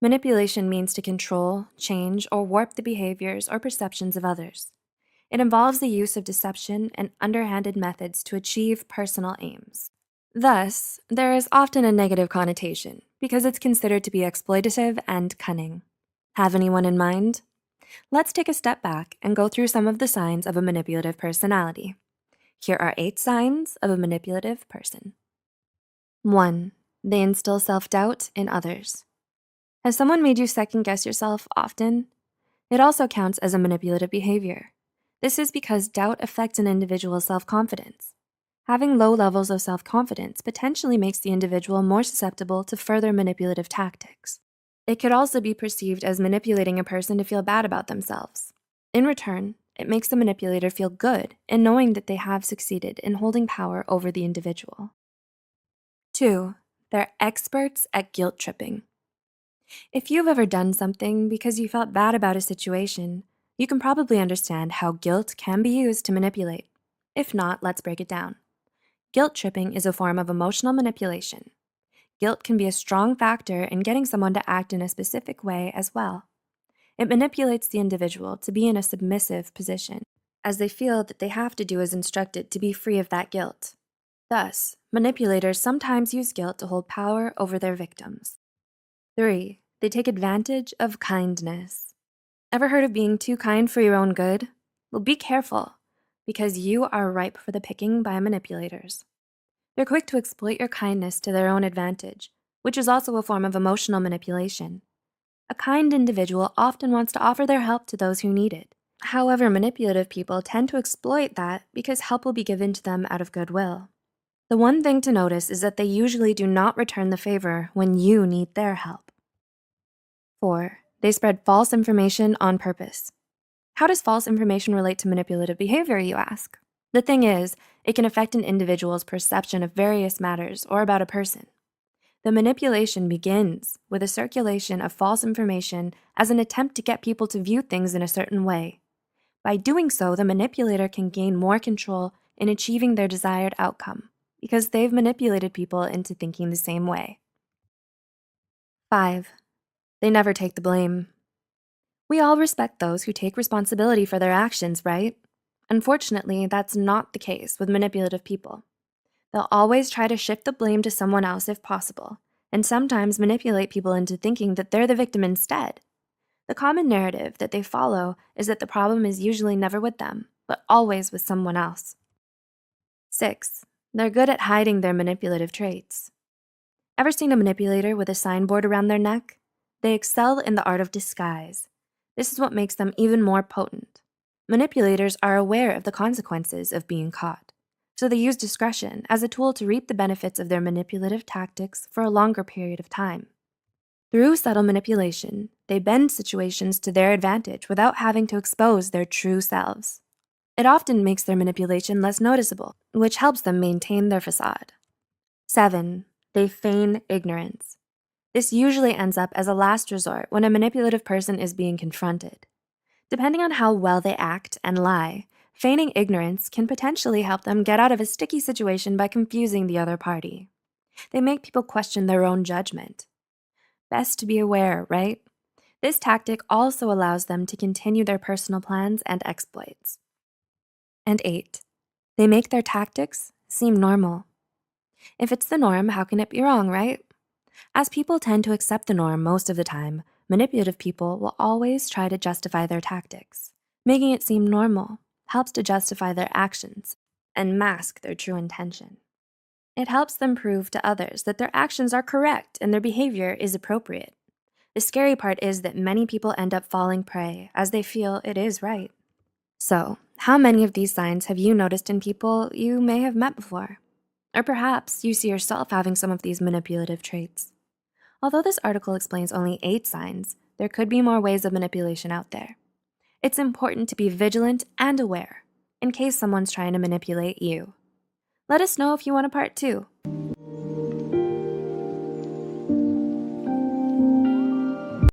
Manipulation means to control, change, or warp the behaviors or perceptions of others. It involves the use of deception and underhanded methods to achieve personal aims. Thus, there is often a negative connotation because it's considered to be exploitative and cunning. Have anyone in mind? Let's take a step back and go through some of the signs of a manipulative personality. Here are 8 signs of a manipulative person. 1. They instill self-doubt in others. Has someone made you second-guess yourself often? It also counts as a manipulative behavior. This is because doubt affects an individual's self-confidence. Having low levels of self-confidence potentially makes the individual more susceptible to further manipulative tactics. It could also be perceived as manipulating a person to feel bad about themselves. In return, it makes the manipulator feel good in knowing that they have succeeded in holding power over the individual. 2. They're experts at guilt tripping. If you've ever done something because you felt bad about a situation, you can probably understand how guilt can be used to manipulate. If not, let's break it down. Guilt tripping is a form of emotional manipulation. Guilt can be a strong factor in getting someone to act in a specific way as well. It manipulates the individual to be in a submissive position, as they feel that they have to do as instructed to be free of that guilt. Thus, manipulators sometimes use guilt to hold power over their victims. 3. They take advantage of kindness. Ever heard of being too kind for your own good? Well, be careful, because you are ripe for the picking by manipulators. They're quick to exploit your kindness to their own advantage, which is also a form of emotional manipulation. A kind individual often wants to offer their help to those who need it. However, manipulative people tend to exploit that because help will be given to them out of goodwill. The one thing to notice is that they usually do not return the favor when you need their help. 4. They spread false information on purpose. How does false information relate to manipulative behavior, you ask? The thing is, it can affect an individual's perception of various matters or about a person. The manipulation begins with a circulation of false information as an attempt to get people to view things in a certain way. By doing so, the manipulator can gain more control in achieving their desired outcome because they've manipulated people into thinking the same way. 5. They never take the blame. We all respect those who take responsibility for their actions, right? Unfortunately, that's not the case with manipulative people. They'll always try to shift the blame to someone else if possible, and sometimes manipulate people into thinking that they're the victim instead. The common narrative that they follow is that the problem is usually never with them, but always with someone else. 6. They're good at hiding their manipulative traits. Ever seen a manipulator with a signboard around their neck? They excel in the art of disguise. This is what makes them even more potent. Manipulators are aware of the consequences of being caught, so they use discretion as a tool to reap the benefits of their manipulative tactics for a longer period of time. Through subtle manipulation, they bend situations to their advantage without having to expose their true selves. It often makes their manipulation less noticeable, which helps them maintain their facade. 7. They feign ignorance. This usually ends up as a last resort when a manipulative person is being confronted. Depending on how well they act and lie, feigning ignorance can potentially help them get out of a sticky situation by confusing the other party. They make people question their own judgment. Best to be aware, right? This tactic also allows them to continue their personal plans and exploits. And 8. They make their tactics seem normal. If it's the norm, how can it be wrong, right? As people tend to accept the norm most of the time, manipulative people will always try to justify their tactics. Making it seem normal helps to justify their actions and mask their true intention. It helps them prove to others that their actions are correct and their behavior is appropriate. The scary part is that many people end up falling prey as they feel it is right. So, how many of these signs have you noticed in people you may have met before? Or perhaps you see yourself having some of these manipulative traits. Although this article explains only 8 signs, there could be more ways of manipulation out there. It's important to be vigilant and aware in case someone's trying to manipulate you. Let us know if you want a part 2.